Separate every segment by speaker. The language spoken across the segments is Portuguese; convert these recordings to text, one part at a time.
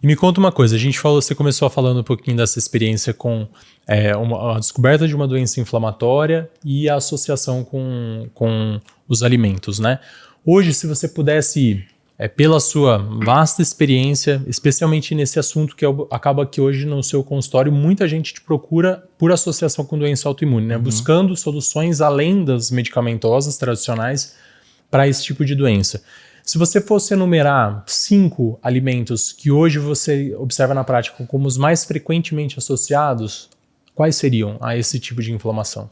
Speaker 1: E me conta uma coisa, você começou falando um pouquinho dessa experiência com a descoberta de uma doença inflamatória e a associação com os alimentos, né? Hoje, se você pudesse, pela sua vasta experiência, especialmente nesse assunto acaba que hoje no seu consultório muita gente te procura por associação com doença autoimune, né? Buscando soluções além das medicamentosas tradicionais para esse tipo de doença. Se você fosse enumerar 5 alimentos que hoje você observa na prática como os mais frequentemente associados, quais seriam a esse tipo de inflamação?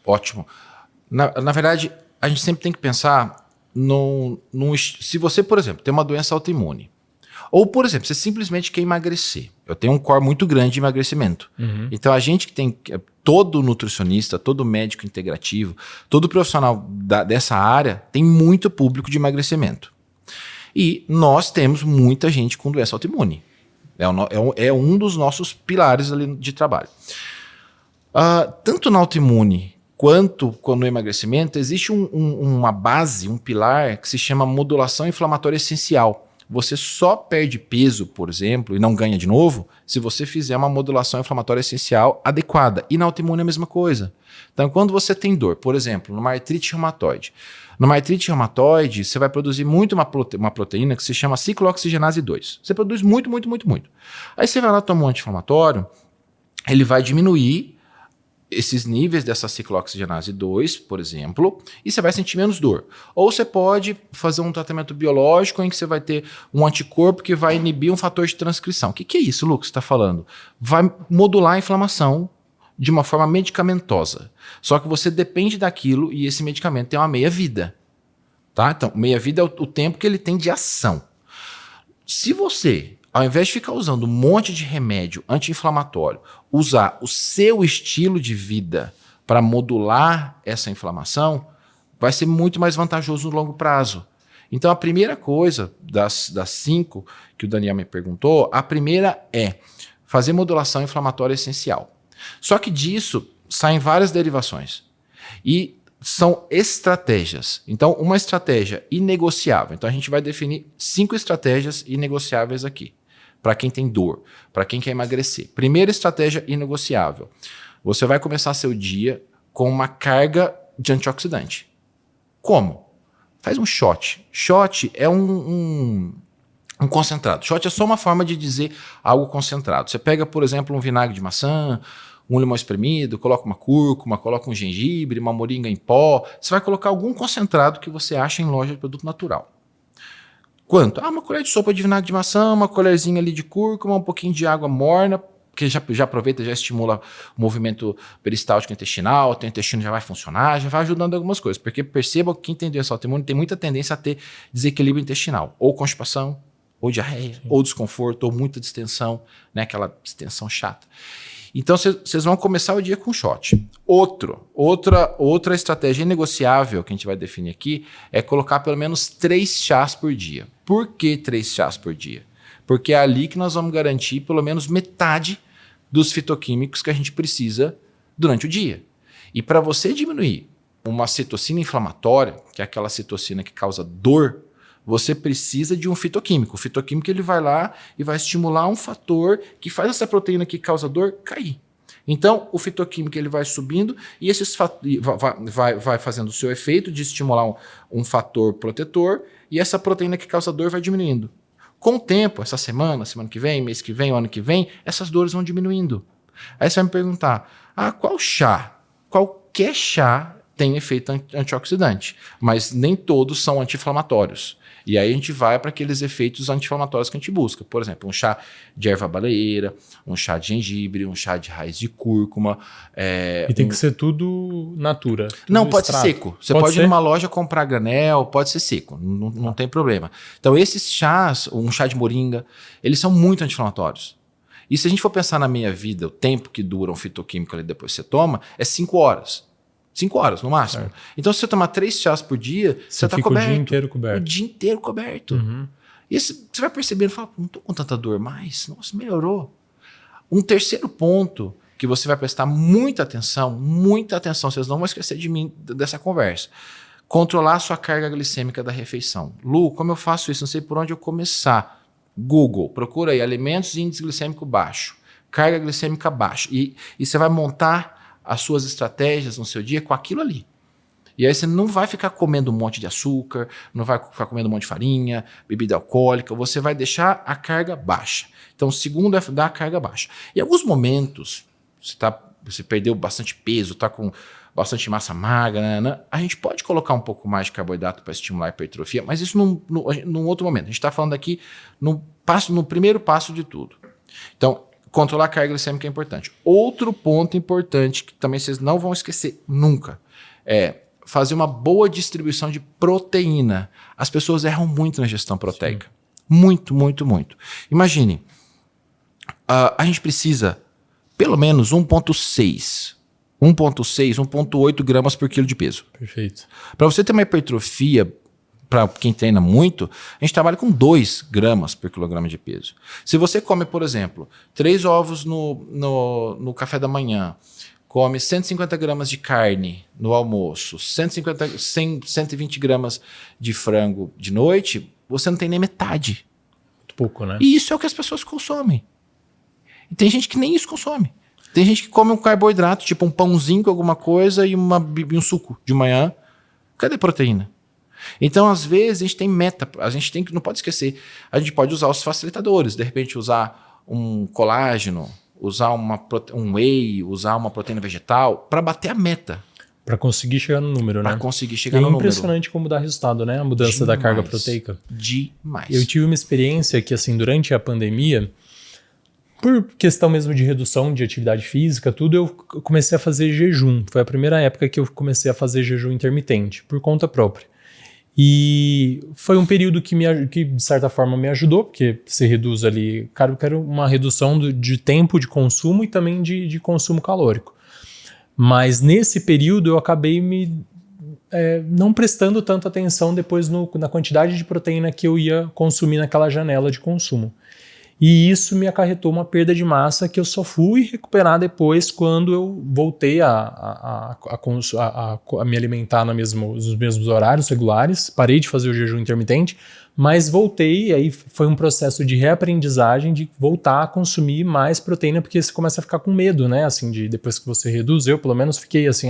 Speaker 2: Ótimo. Na verdade, a gente sempre tem que pensar se você, por exemplo, tem uma doença autoimune, ou, por exemplo, você simplesmente quer emagrecer. Eu tenho um core muito grande de emagrecimento. Então, a gente que tem, todo nutricionista, todo médico integrativo, todo profissional dessa área tem muito público de emagrecimento. E nós temos muita gente com doença autoimune. É um dos nossos pilares ali de trabalho. Tanto na autoimune quanto no emagrecimento, existe uma base, um pilar que se chama modulação inflamatória essencial. Você só perde peso, por exemplo, e não ganha de novo, se você fizer uma modulação inflamatória essencial adequada. E na autoimune é a mesma coisa. Então, quando você tem dor, por exemplo, numa artrite reumatoide. Numa artrite reumatoide, você vai produzir muito uma proteína que se chama ciclooxigenase 2. Você produz muito, muito, muito, muito. Aí você vai lá tomar um anti-inflamatório, ele vai diminuir esses níveis dessa ciclooxigenase 2, por exemplo, e você vai sentir menos dor. Ou você pode fazer um tratamento biológico em que você vai ter um anticorpo que vai inibir um fator de transcrição. O que é isso, Lucas, que você está falando? Vai modular a inflamação de uma forma medicamentosa. Só que você depende daquilo e esse medicamento tem uma meia-vida. Tá? Então, meia-vida é o tempo que ele tem de ação. Se você, ao invés de ficar usando um monte de remédio anti-inflamatório, usar o seu estilo de vida para modular essa inflamação, vai ser muito mais vantajoso no longo prazo. Então, a primeira coisa das 5 que o Daniel me perguntou, a primeira é fazer modulação inflamatória essencial. Só que disso saem várias derivações. E são estratégias. Então, uma estratégia inegociável. Então, a gente vai definir 5 estratégias inegociáveis aqui. Para quem tem dor, para quem quer emagrecer. Primeira estratégia inegociável. Você vai começar seu dia com uma carga de antioxidante. Como? Faz um shot. Shot é um concentrado. Shot é só uma forma de dizer algo concentrado. Você pega, por exemplo, um vinagre de maçã, um limão espremido, coloca uma cúrcuma, coloca um gengibre, uma moringa em pó. Você vai colocar algum concentrado que você acha em loja de produto natural. Quanto? Uma colher de sopa de vinagre de maçã, uma colherzinha ali de cúrcuma, um pouquinho de água morna, que já aproveita, já estimula o movimento peristáltico intestinal, o intestino já vai funcionar, já vai ajudando algumas coisas. Porque perceba que quem tem doença autoimune tem muita tendência a ter desequilíbrio intestinal, ou constipação, ou diarreia, ou desconforto, ou muita distensão, né? Aquela distensão chata. Então, vocês vão começar o dia com shot. Outra estratégia inegociável que a gente vai definir aqui é colocar pelo menos 3 chás por dia. Por que 3 chás por dia? Porque é ali que nós vamos garantir pelo menos metade dos fitoquímicos que a gente precisa durante o dia. E para você diminuir uma citocina inflamatória, que é aquela citocina que causa dor, você precisa de um fitoquímico. O fitoquímico ele vai lá e vai estimular um fator que faz essa proteína que causa dor cair. Então, o fitoquímico ele vai subindo e vai fazendo o seu efeito de estimular um fator protetor e essa proteína que causa dor vai diminuindo. Com o tempo, essa semana que vem, mês que vem, o ano que vem, essas dores vão diminuindo. Aí você vai me perguntar, qual chá? Qualquer chá tem efeito antioxidante, mas nem todos são anti-inflamatórios. E aí a gente vai para aqueles efeitos anti-inflamatórios que a gente busca. Por exemplo, um chá de erva baleeira, um chá de gengibre, um chá de raiz de cúrcuma.
Speaker 1: E tem que ser tudo natura.
Speaker 2: Não, pode ser seco. Você pode ir numa loja comprar granel, pode ser seco, não tem problema. Então esses chás, um chá de moringa, eles são muito anti-inflamatórios. E se a gente for pensar na meia-vida, o tempo que dura um fitoquímico ali depois que você toma, é 5 horas. 5 horas, no máximo.
Speaker 1: Certo.
Speaker 2: Então, se você tomar 3 chás por dia, você está coberto.
Speaker 1: O dia inteiro coberto.
Speaker 2: O dia inteiro coberto.
Speaker 1: Uhum.
Speaker 2: E você vai percebendo, fala, não estou com tanta dor mais. Nossa, melhorou. Um terceiro ponto que você vai prestar muita atenção, vocês não vão esquecer de mim, dessa conversa. Controlar a sua carga glicêmica da refeição. Lu, como eu faço isso? Não sei por onde eu começar. Google, procura aí alimentos e índice glicêmico baixo, carga glicêmica baixa. E você vai montar as suas estratégias no seu dia com aquilo ali. E aí você não vai ficar comendo um monte de açúcar, não vai ficar comendo um monte de farinha, bebida alcoólica, você vai deixar a carga baixa. Então, o segundo é dar a carga baixa. Em alguns momentos, você perdeu bastante peso, está com bastante massa magra, né? A gente pode colocar um pouco mais de carboidrato para estimular a hipertrofia, mas isso num outro momento. A gente está falando aqui no primeiro passo de tudo. Então, controlar a carga glicêmica é importante. Outro ponto importante que também vocês não vão esquecer nunca é fazer uma boa distribuição de proteína. As pessoas erram muito na gestão proteica. Sim. Muito, muito, muito. Imagine, a gente precisa pelo menos 1,8 gramas por quilo de peso.
Speaker 1: Perfeito.
Speaker 2: Para você ter uma hipertrofia, para quem treina muito, a gente trabalha com 2 gramas por quilograma de peso. Se você come, por exemplo, 3 ovos no café da manhã, come 150 gramas de carne no almoço, 120 gramas de frango de noite, você não tem nem metade.
Speaker 1: Muito pouco, né?
Speaker 2: E isso é o que as pessoas consomem. E tem gente que nem isso consome. Tem gente que come um carboidrato, tipo um pãozinho com alguma coisa e um suco de manhã. Cadê proteína? Então, às vezes, a gente tem meta. A gente não pode esquecer. A gente pode usar os facilitadores. De repente, usar um colágeno, usar um whey, usar uma proteína vegetal para bater a meta.
Speaker 1: Para conseguir chegar no número, né?
Speaker 2: Para conseguir chegar no número.
Speaker 1: É impressionante como dá resultado, né? A mudança da carga proteica.
Speaker 2: Demais.
Speaker 1: Eu tive uma experiência que, assim, durante a pandemia, por questão mesmo de redução de atividade física, tudo, eu comecei a fazer jejum. Foi a primeira época que eu comecei a fazer jejum intermitente, por conta própria. E foi um período que de certa forma me ajudou, porque você reduz ali, quero uma redução de tempo de consumo e também de consumo calórico. Mas nesse período eu acabei não prestando tanta atenção depois na quantidade de proteína que eu ia consumir naquela janela de consumo. E isso me acarretou uma perda de massa que eu só fui recuperar depois quando eu voltei a me alimentar nos mesmos horários regulares, parei de fazer o jejum intermitente, mas voltei, e aí foi um processo de reaprendizagem de voltar a consumir mais proteína, porque você começa a ficar com medo, né? Assim, depois que você reduz, eu pelo menos fiquei assim,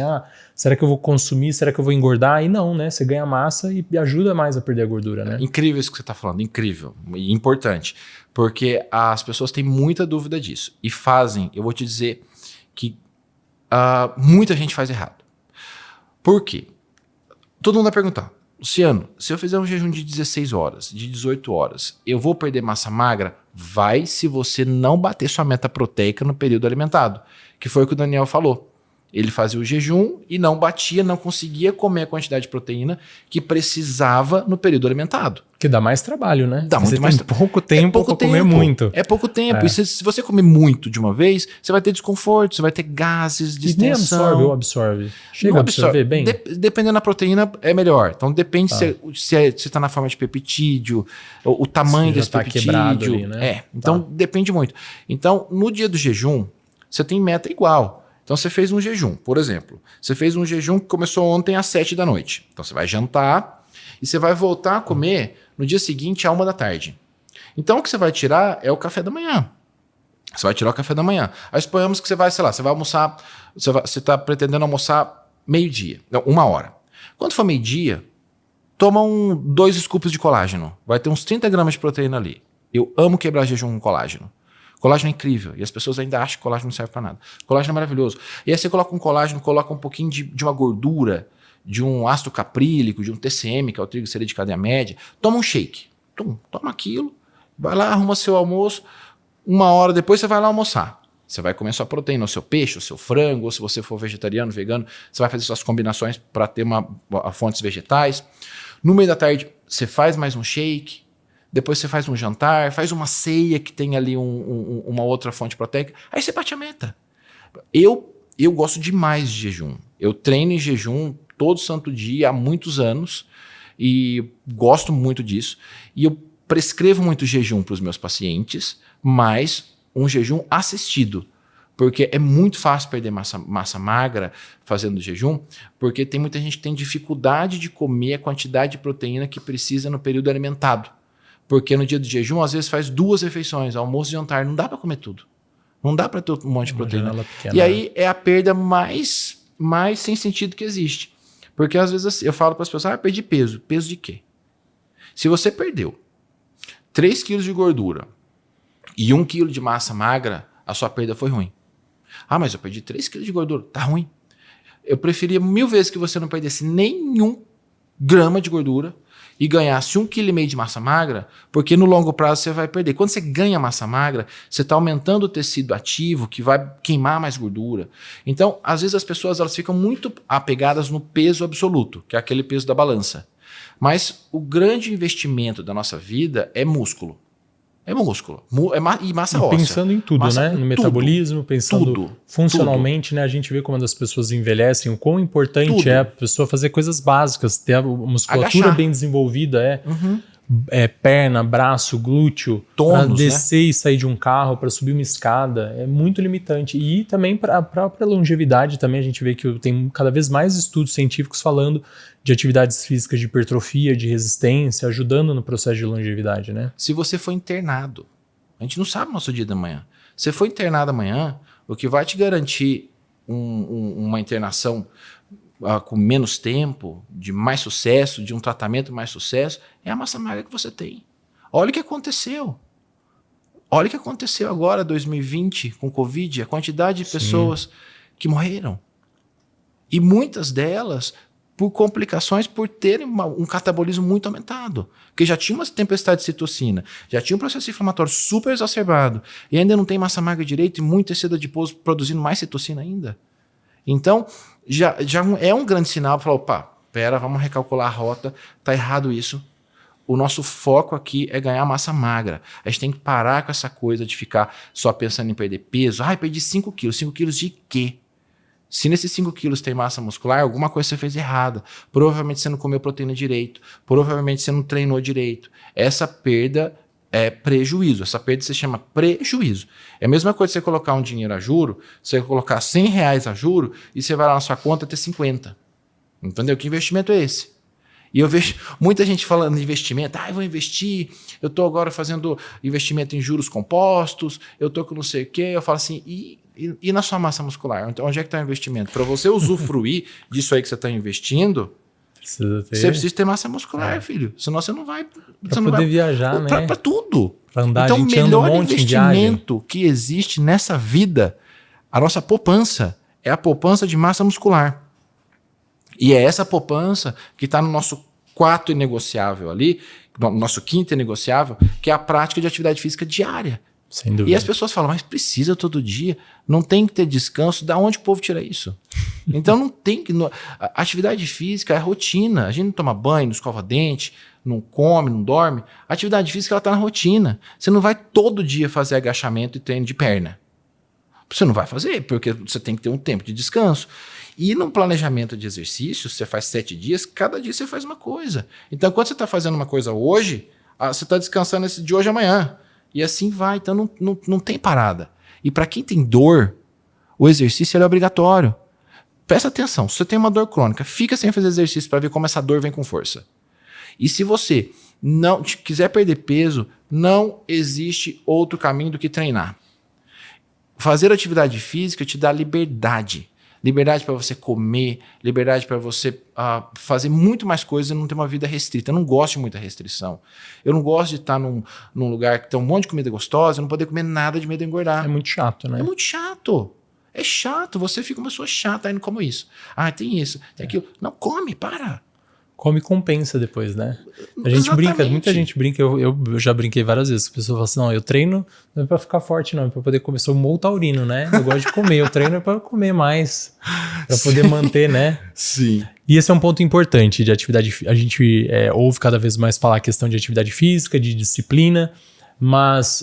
Speaker 1: será que eu vou consumir, será que eu vou engordar? E não, né? Você ganha massa e ajuda mais a perder a gordura, né?
Speaker 2: Incrível isso que você está falando, incrível e importante, porque as pessoas têm muita dúvida disso e fazem, eu vou te dizer que muita gente faz errado. Por quê? Todo mundo vai perguntar, Luciano, se eu fizer um jejum de 16 horas, de 18 horas, eu vou perder massa magra? Vai, se você não bater sua meta proteica no período alimentado, que foi o que o Daniel falou. Ele fazia o jejum e não batia, não conseguia comer a quantidade de proteína que precisava no período alimentado.
Speaker 1: Que dá mais trabalho, né?
Speaker 2: Dá muito mais
Speaker 1: trabalho. Pouco tempo para comer muito.
Speaker 2: É pouco tempo. E se você comer muito de uma vez, você vai ter desconforto, você vai ter gases, distensão.
Speaker 1: E nem absorve. Chega a absorver bem?
Speaker 2: Dependendo da proteína, é melhor. Então depende se está na forma de peptídeo, o tamanho desse peptídeo.
Speaker 1: Ali, né?
Speaker 2: Então depende muito. Então, no dia do jejum, você tem meta igual. Então você fez um jejum, por exemplo. Você fez um jejum que começou ontem às 7 da noite. Então você vai jantar e você vai voltar a comer no dia seguinte à 1 da tarde. Então o que você vai tirar é o café da manhã. Você vai tirar o café da manhã. Aí suponhamos que você vai, você vai almoçar, você está pretendendo almoçar meio-dia, não, 1 hora. Quando for meio-dia, toma 2 scoops de colágeno. Vai ter uns 30 gramas de proteína ali. Eu amo quebrar jejum com colágeno. Colágeno é incrível. E as pessoas ainda acham que colágeno não serve para nada. Colágeno é maravilhoso. E aí você coloca um colágeno, coloca um pouquinho de uma gordura, de um ácido caprílico, de um TCM, que é o triglicerídeo de cadeia média. Toma um shake. Toma aquilo. Vai lá, arruma seu almoço. 1 hora depois você vai lá almoçar. Você vai comer sua proteína, o seu peixe, o seu frango, ou se você for vegetariano, vegano, você vai fazer suas combinações para ter fontes vegetais. No meio da tarde, você faz mais um shake. Depois você faz um jantar, faz uma ceia que tem ali uma outra fonte proteica. Aí você bate a meta. Eu gosto demais de jejum. Eu treino em jejum todo santo dia há muitos anos e gosto muito disso. E eu prescrevo muito jejum para os meus pacientes, mas um jejum assistido. Porque é muito fácil perder massa magra fazendo jejum, porque tem muita gente que tem dificuldade de comer a quantidade de proteína que precisa no período alimentado. Porque no dia do jejum, às vezes faz 2 refeições, almoço e jantar. Não dá para comer tudo. Não dá para ter um monte de proteína. E aí é a perda mais sem sentido que existe. Porque às vezes eu falo para as pessoas, perdi peso. Peso de quê? Se você perdeu 3 quilos de gordura e 1 quilo de massa magra, a sua perda foi ruim. Mas eu perdi 3 quilos de gordura. Tá ruim. Eu preferia 1000 vezes que você não perdesse nenhum grama de gordura e ganhasse 1,5 kg de massa magra, porque no longo prazo você vai perder. Quando você ganha massa magra, você está aumentando o tecido ativo que vai queimar mais gordura. Então, às vezes as pessoas elas ficam muito apegadas no peso absoluto, que é aquele peso da balança. Mas o grande investimento da nossa vida é músculo. É músculo. E massa óssea.
Speaker 1: Pensando em tudo, né? No metabolismo, pensando funcionalmente, né? A gente vê como as pessoas envelhecem, o quão importante é a pessoa fazer coisas básicas, ter a musculatura bem desenvolvida, perna, braço, glúteo, para descer e sair de um carro, para subir uma escada, é muito limitante. E também para a própria longevidade, também a gente vê que tem cada vez mais estudos científicos falando de atividades físicas de hipertrofia, de resistência, ajudando no processo de longevidade, né?
Speaker 2: Se você for internado, a gente não sabe o nosso dia da manhã. Se for internado amanhã, o que vai te garantir uma internação com menos tempo, de mais sucesso, de um tratamento mais sucesso, é a massa magra que você tem. Olha o que aconteceu. Olha o que aconteceu agora, 2020, com Covid, a quantidade de pessoas que morreram. E muitas delas por complicações, por terem um catabolismo muito aumentado. Porque já tinha uma tempestade de citocina, já tinha um processo inflamatório super exacerbado, e ainda não tem massa magra direito e muito tecido adiposo produzindo mais citocina ainda. Então, já é um grande sinal para falar, opa, pera, vamos recalcular a rota, tá errado isso. O nosso foco aqui é ganhar massa magra. A gente tem que parar com essa coisa de ficar só pensando em perder peso. Perdi 5 quilos. 5 quilos de quê? Se nesses 5 quilos tem massa muscular, alguma coisa você fez errada. Provavelmente você não comeu proteína direito. Provavelmente você não treinou direito. Essa perda é prejuízo. Essa perda se chama prejuízo. É a mesma coisa você colocar um dinheiro a juro, você colocar R$100 a juro e você vai lá na sua conta ter 50. Entendeu? Que investimento é esse? E eu vejo muita gente falando de investimento. Eu vou investir, eu estou agora fazendo investimento em juros compostos, eu estou com não sei o quê. Eu falo assim, e na sua massa muscular? Onde é que está o investimento? Para você usufruir disso aí que você está investindo, você precisa ter massa muscular, filho. Senão você não vai...
Speaker 1: Para poder viajar, né?
Speaker 2: Para tudo.
Speaker 1: Para andar,
Speaker 2: então,
Speaker 1: a gente
Speaker 2: o melhor
Speaker 1: anda um monte
Speaker 2: investimento que existe nessa vida, a nossa poupança, é a poupança de massa muscular. E é essa poupança que está no nosso 4º inegociável ali, no nosso 5º inegociável, que é a prática de atividade física diária.
Speaker 1: Sem dúvida.
Speaker 2: E as pessoas falam, mas precisa todo dia, não tem que ter descanso. Da onde o povo tira isso? Então não tem que... A atividade física é rotina. A gente não toma banho, não escova dente, não come, não dorme. A atividade física está na rotina. Você não vai todo dia fazer agachamento e treino de perna. Você não vai fazer, porque você tem que ter um tempo de descanso. E no planejamento de exercício, você faz 7 dias, cada dia você faz uma coisa. Então, quando você está fazendo uma coisa hoje, você está descansando esse de hoje a amanhã. E assim vai, então não tem parada. E para quem tem dor, o exercício é obrigatório. Presta atenção, se você tem uma dor crônica, fica sem fazer exercício para ver como essa dor vem com força. E se você não quiser perder peso, não existe outro caminho do que treinar. Fazer atividade física te dá liberdade. Liberdade para você comer, liberdade para você fazer muito mais coisas e não ter uma vida restrita. Eu não gosto de muita restrição. Eu não gosto de estar num lugar que tem um monte de comida gostosa e não poder comer nada de medo de engordar.
Speaker 1: É muito chato, né?
Speaker 2: É muito chato. É chato. Você fica uma pessoa chata, aí não como isso. Tem isso, tem aquilo. Não, come, para.
Speaker 1: Come e compensa depois, né? A gente brinca, muita gente brinca, eu já brinquei várias vezes. A pessoa fala assim, não, eu treino não é pra ficar forte não, é pra poder comer. Sou taurino, né? Eu gosto de comer, eu treino é pra comer mais, pra poder manter, né?
Speaker 2: Sim.
Speaker 1: E esse é um ponto importante de atividade. A gente ouve cada vez mais falar a questão de atividade física, de disciplina, mas